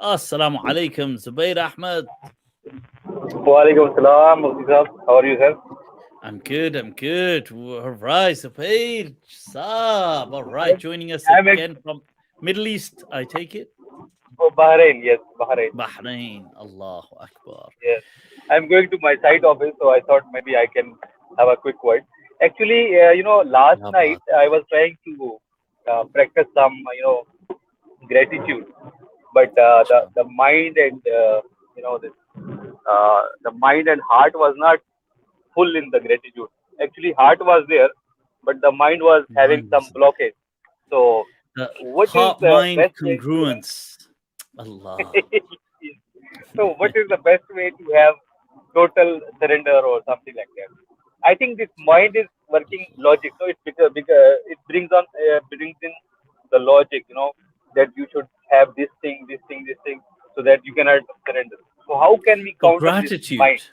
Assalamu alaikum, Zubair Ahmed. Walaikum salam, Mufti sahab. How are you, sir? I'm good, I'm good. All right, Zubair Saab. All right, I'm, joining us I'm again from Middle East, I take it? Bahrain, yes, Bahrain. Bahrain. Allahu Akbar. Yes. I'm going to my site office, so I thought maybe I can have a quick word. Actually, last Ya night baat hai. I was trying to practice some, gratitude, but Acha. the mind and this the mind and heart was not full in the gratitude. Actually, heart was there, but the mind was having Mine some wasn't. blockage. So, The what is heart the mind best way to have? congruence. Allah. So, what is the best way to have total surrender or something like that? I think this mind is working logic. So it brings in the logic. That you should have this thing, so that you cannot surrender. So how can we For counter this mind? gratitude.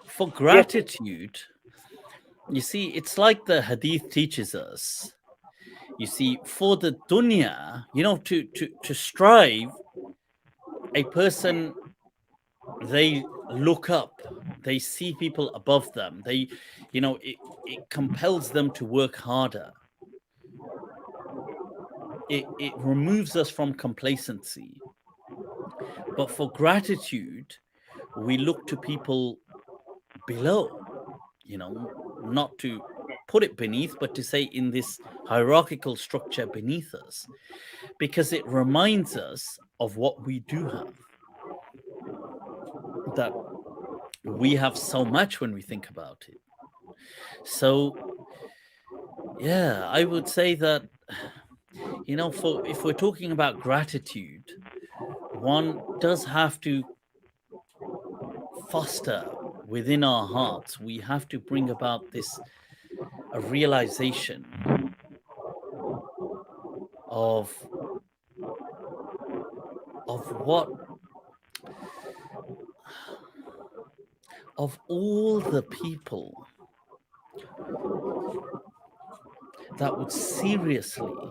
For Yes, yes. gratitude, you see, it's like the hadith teaches us. You see, for the dunya, to strive, a person, they look up, they see people above them, it compels them to work harder. It removes us from complacency. But for gratitude, we look to people below, not to put it beneath, but to say in this hierarchical structure beneath us, because it reminds us of what we do have, that we have so much when we think about it. So, yeah, I would say that, for if we're talking about gratitude, one does have to foster within our hearts, we have to bring about this a realization of what of all the people that would seriously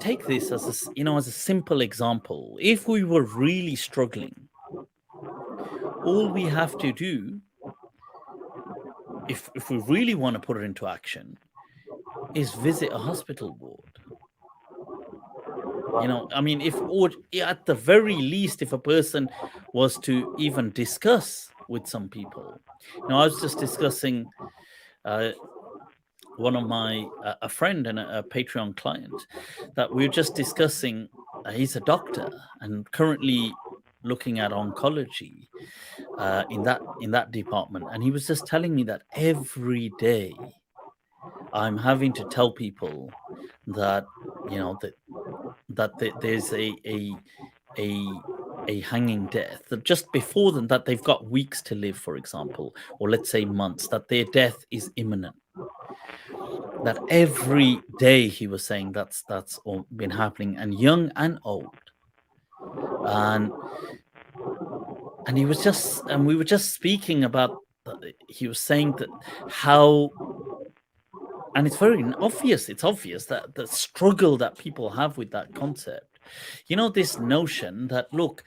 take this as as a simple example. If we were really struggling, all we have to do, if we really want to put it into action, is visit a hospital ward. I mean, if or at the very least, if a person was to even discuss with some people, I was just discussing uh, one of my a friend and a Patreon client, that we were just discussing. He's a doctor and currently looking at oncology in that department, and he was just telling me that every day I'm having to tell people that there's a a hanging death, that just before them, that they've got weeks to live, for example, or let's say months, that their death is imminent. That every day, he was saying, that's all been happening, and young and old. and and we were just speaking about he was saying that how, and it's very obvious, it's obvious that the struggle that people have with that concept, this notion that, look,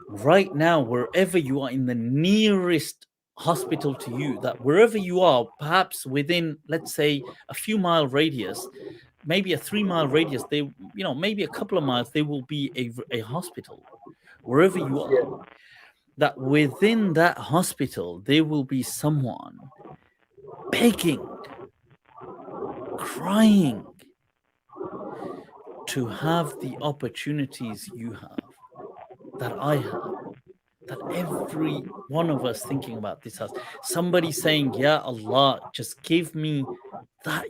right now, wherever you are, in the nearest hospital to you, that wherever you are, perhaps within, let's say, a few mile radius, maybe a 3 mile radius, maybe a couple of miles, there will be a hospital wherever you are. Yes. That within that hospital, there will be someone begging, crying to have the opportunities you have, that I have, that every one of us thinking about this has. Somebody saying, "Yeah, Allah, just give me that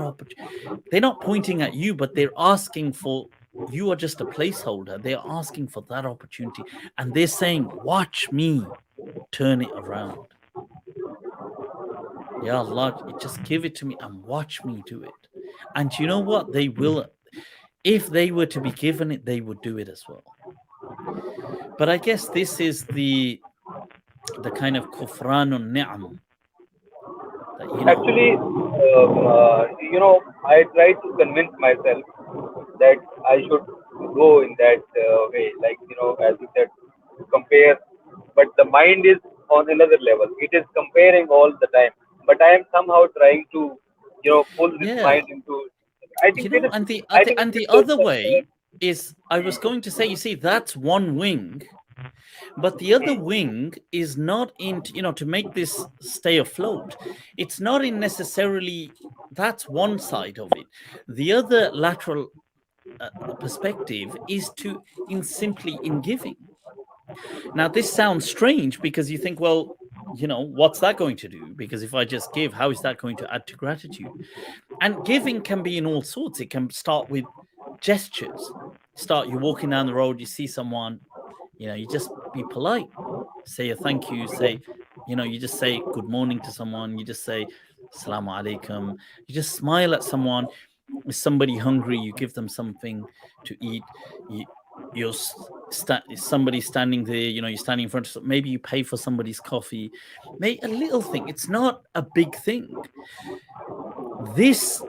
opportunity." They're not pointing at you, but they're asking for. You are just a placeholder. They're asking for that opportunity, and they're saying, "Watch me turn it around." Yeah, Allah, just give it to me and watch me do it. And you know what? They will. If they were to be given it, they would do it as well. But I guess this is the kind of kufranun ni'am that Actually, I try to convince myself that I should go in that way. Like, as you said, to compare, but the mind is on another level. It is comparing all the time. But I am somehow trying to, pull this Yeah. mind into. I think it is. And the I think and it's the so other compared. way is, I was going to say, you see, that's one wing, but the other wing is not in, to make this stay afloat. It's not in necessarily, that's one side of it. The other lateral perspective is to in simply in giving. Now this sounds strange because you think, well, what's that going to do? Because if I just give, how is that going to add to gratitude? And giving can be in all sorts. It can start with gestures. You're walking down the road, you see someone, you just be polite, say a thank you, say, you just say good morning to someone, you just say assalamu alaikum, you just smile at someone. Is somebody hungry, you give them something to eat. you you're somebody standing there, you're standing in front of, maybe you pay for somebody's coffee. Make a little thing, it's not a big thing. This,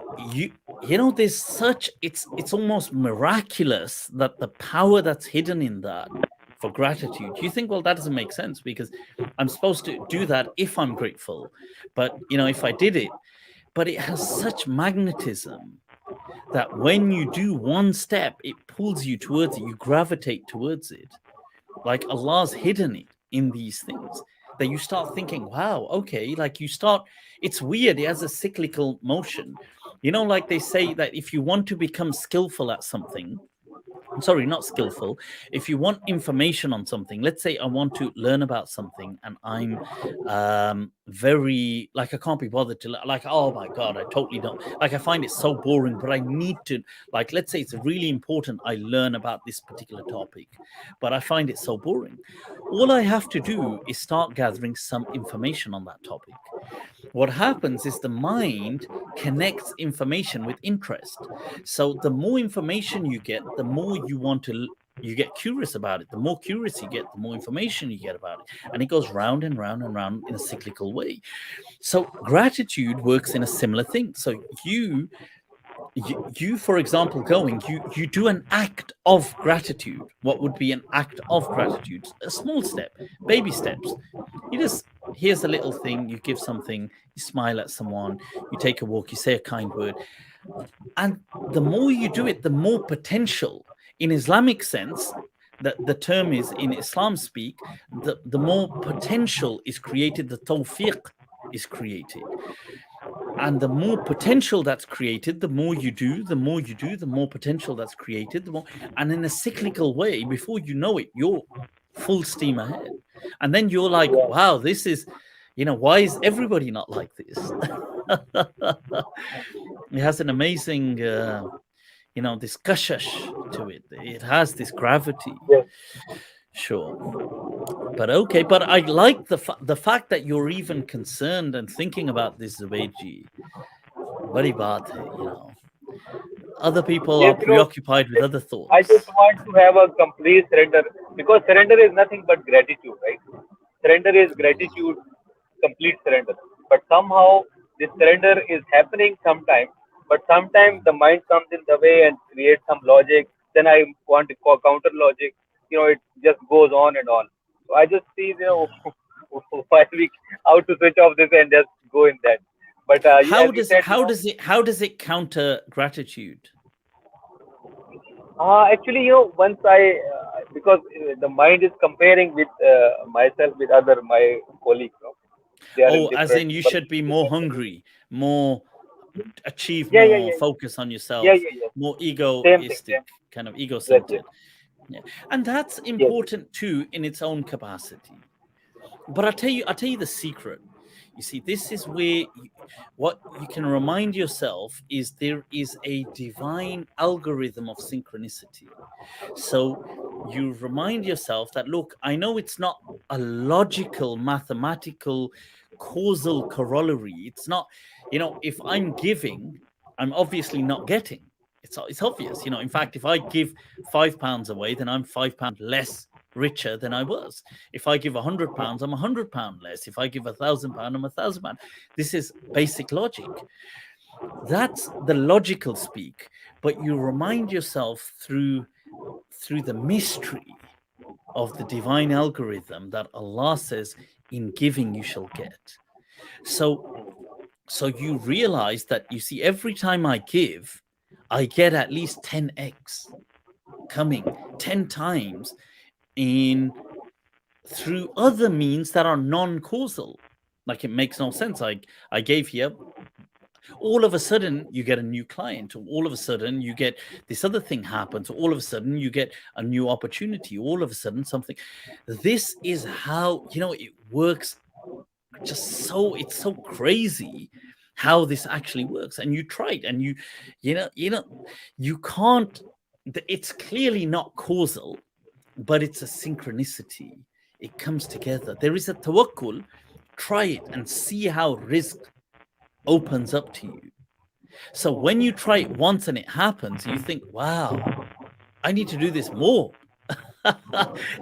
there's such, it's almost miraculous that the power that's hidden in that for gratitude. You think, well, that doesn't make sense because I'm supposed to do that if I'm grateful, but if I did it. But it has such magnetism that when you do one step, it pulls you towards it, you gravitate towards it. Like Allah's hidden it in these things, that you start thinking, wow, okay, like you start, it's weird, it has a cyclical motion. Like they say that if you want to become skillful at something, sorry, not skillful, if you want information on something, let's say I want to learn about something and I'm very, like, I can't be bothered to, like, oh my god, I totally don't, like, I find it so boring, but I need to, like, let's say it's really important I learn about this particular topic, but I find it so boring. All I have to do is start gathering some information on that topic. What happens is the mind connects information with interest. So the more information you get, the more you get curious about it. The more curious you get, the more information you get about it. And it goes round and round and round in a cyclical way. So gratitude works in a similar thing. So you for example, going, you do an act of gratitude. What would be an act of gratitude? A small step, baby steps. You just, here's a little thing, you give something, you smile at someone, you take a walk, you say a kind word. And the more you do it, the more potential, in Islamic sense, that the term is in Islam speak, the more potential is created, the tawfiq is created. And the more potential that's created, the more you do, the more you do, the more potential that's created, the more, and in a cyclical way, before you know it, you're full steam ahead. And then you're like, Yeah. wow, this is, why is everybody not like this? It has an amazing, this kashash to it. It has this gravity. Yes. Sure. But okay, but I like the fact that you're even concerned and thinking about this, Zubairji. Badi baat hai. Other people are Yes. preoccupied with other I just thoughts. want to have a complete surrender, because surrender is nothing but gratitude, right? Surrender is Allah. gratitude, complete surrender. But somehow this surrender is happening sometimes, but sometimes the mind comes in the way and creates some logic. Then I want to call counter logic. It just goes on and on. So I just see, why we how to switch off this and just go in that. But as How you does said, how does it counter gratitude? actually, once because the mind is comparing with myself with other my colleagues. They are in Oh, as different in you should be perspectives more and beliefs. hungry, more achieve Yeah, yeah, more, yeah, focus on yeah, yourself, yeah, yeah. more Same thing, egoistic, same thing. kind of Yes, yes, ego-centered. Yeah. And that's yes, yes. important too in its own capacity. But I'll tell you the secret. You see, this is where what you can remind yourself is there is a divine algorithm of synchronicity. So you remind yourself that, look, I know it's not a logical, mathematical, causal corollary. It's not, if I'm giving, I'm obviously not getting. It's obvious. In fact, if I give £5 away, then I'm £5 less richer than I was. If I give £100, I'm £100 less. If I give £1,000, I'm £1,000. This is basic logic. That's the logical speak, but you remind yourself through through the mystery of the divine algorithm that Allah says, in giving you shall get. So so you realize that, you see, every time I give, I get at least 10x coming 10 times in through other means that are non-causal. Like, it makes no sense. I gave here, all of a sudden you get a new client, or all of a sudden you get this other thing happens, or all of a sudden you get a new opportunity, all of a sudden something. This is how, it works. Just so, it's so crazy how this actually works. And you try it, and you can't, it's clearly not causal, but it's a synchronicity. It comes together. There is a tawakkul. Try it and see how rizq opens up to you. So when you try it once and it happens, you think, wow, I need to do this more.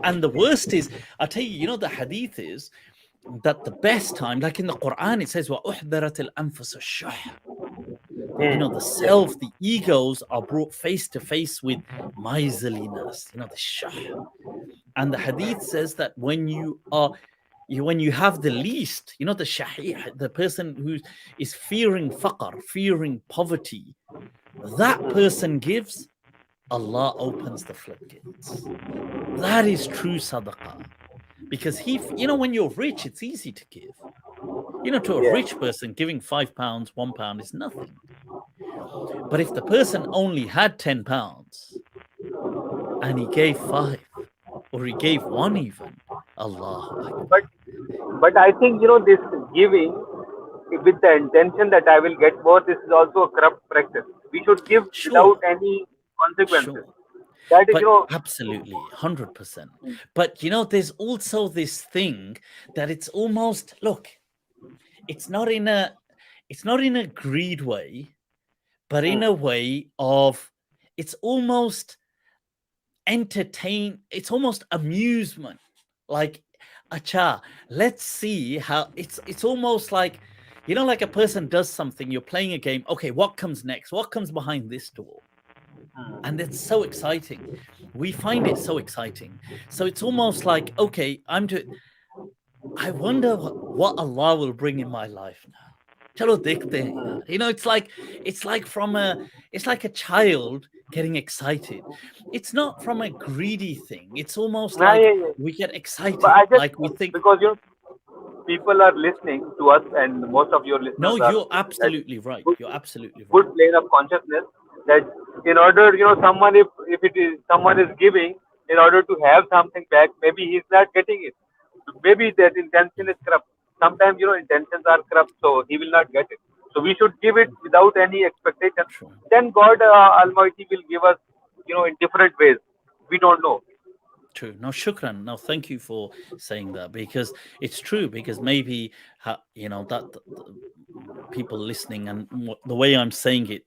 And the worst is, I tell you, the hadith is that the best time, like in the Quran, it says, وَأُحْذَرَتِ الْأَنفُسُ الشُّحَّ. That, the self, the egos are brought face to face with miserliness, the shah. And the hadith says that when you have the least, the shahih, the person who is fearing faqr, fearing poverty, that person gives, Allah opens the floodgates. That is true sadaqah. Because when you're rich, it's easy to give. To a Yeah. rich person, giving £5, £1 is nothing. But if the person only had £10 and he gave 5, or he gave 1 even, Allahu But Akbar. I think this giving with the intention that I will get more. This is also a corrupt practice. We should give without Sure, any consequences. sure. That is, But absolutely, 100%. But, there's also this thing that it's almost, look, it's not in a greed way, but in a way of, it's almost it's almost amusement. Like, acha, let's see how it's almost like, like a person does something, you're playing a game, okay, what comes next, what comes behind this door? And it's so exciting. We find it so exciting. So it's almost like, okay, I wonder what Allah will bring in my life now. Chalo dekhte hain yaar. It's like a child getting excited. It's not from a greedy thing. It's almost yeah, like yeah, yeah. we get But excited. I just Like, we think, because people are listening to us, and most of your no, listeners are you're at absolutely right. good, You're absolutely good right. plane of consciousness. That in order, someone, if it is someone is giving in order to have something back, maybe he's not getting it. Maybe that intention is corrupt. Sometimes intentions are corrupt, so he will not get it. So we should give it without any expectation. True. Then God Almighty will give us, in different ways. We don't know. True. No, shukran. No, thank you for saying that, because it's true. Because maybe, that people listening, and the way I'm saying it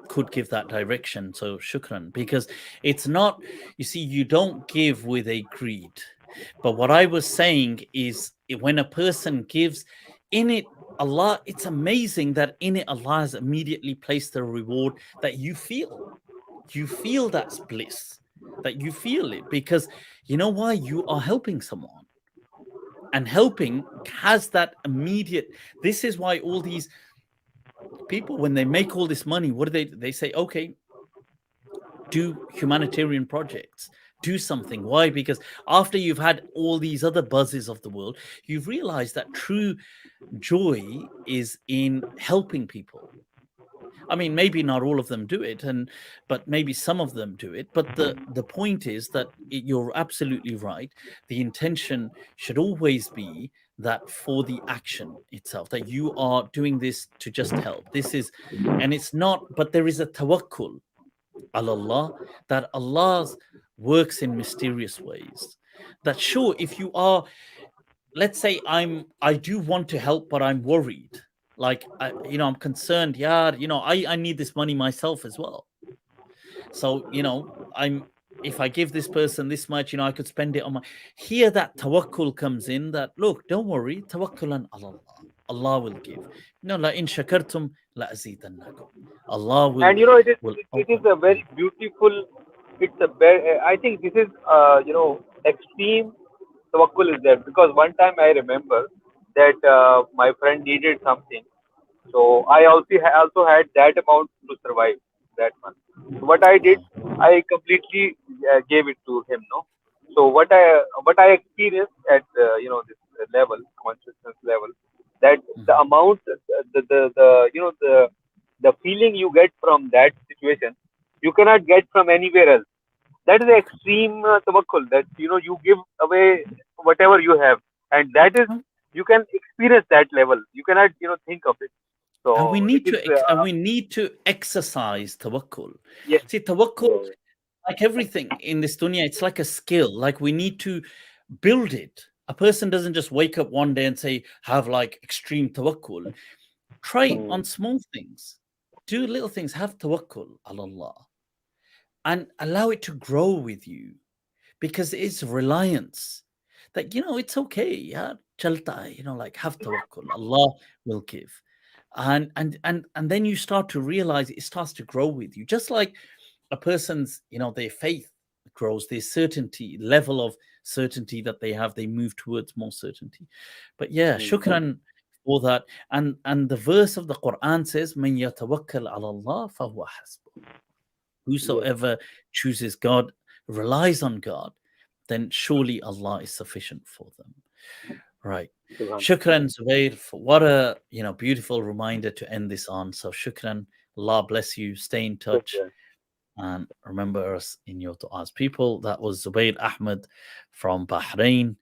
could give that direction. So shukran. Because it's not, you see, you don't give with a greed. But what I was saying is, when a person gives in it, Allah, it's amazing that in it Allah has immediately placed the reward that you feel. You feel that bliss, that you feel it, because you know why? You are helping someone, and helping has that immediate. This is why all these people, when they make all this money, what do they say? Okay, do humanitarian projects, do something. Why? Because after you've had all these other buzzes of the world, you've realized that true joy is in helping people. I mean, maybe not all of them do it, but maybe some of them do it. But the point is that you're absolutely right. The intention should always be that for the action itself, that you are doing this to just help. This is, and it's not, but there is a tawakkul ala Allah, that Allah's works in mysterious ways. That, sure, if you are, let's say I do want to help, but I'm worried. Like, I'm concerned. Yeah, I need this money myself as well. So, if I give this person this much, I could spend it on my. Here, that tawakkul comes in. That, look, don't worry, tawakkulan Allah. Allah will give. La in shakartum la azidannakum. Allah will And it is will it is open. a very beautiful it's a I think this is extreme tawakkul is there, because one time I remember that my friend needed something, so I also had that amount to survive that month. So what I did, Wow. I completely gave it to him. No, so what I experienced at this level, consciousness level, that the Mhm. amount, the feeling you get from that situation, you cannot get from anywhere else. That is the Okay. extreme tawakkul, that you give away whatever you have, and that is, And you can experience that level. You cannot think of it. and we So it need is to and we need to exercise tawakkul. yes, See, tawakkul, yeah, like everything in this dunya, it's like a skill. Like we need to build it. A person doesn't just wake up one day and say, have like extreme tawakkul. Try mm, on small things. Do little things. Have tawakkul ala Allah and allow it to grow with you because it's reliance. That it's okay, yeah, chalta hai, like have tawakkul. Allah will give. And then you start to realize it starts to grow with you. Just like a person's, their faith grows, their certainty, level of certainty that they have, they move towards more certainty. But yeah, mm, shukran for that. And the verse of the Quran says, Man yatawakkal ala Allah fahuwa hasbuh. yes, Whosoever chooses God, relies on God, then surely Allah is sufficient for them. Right. Subhan. Shukran, Zubair, for what a beautiful reminder to end this on. So shukran. Allah bless you. Stay in touch Shukran. and remember us in your du'as. People, that was Zubair Ahmed from Bahrain.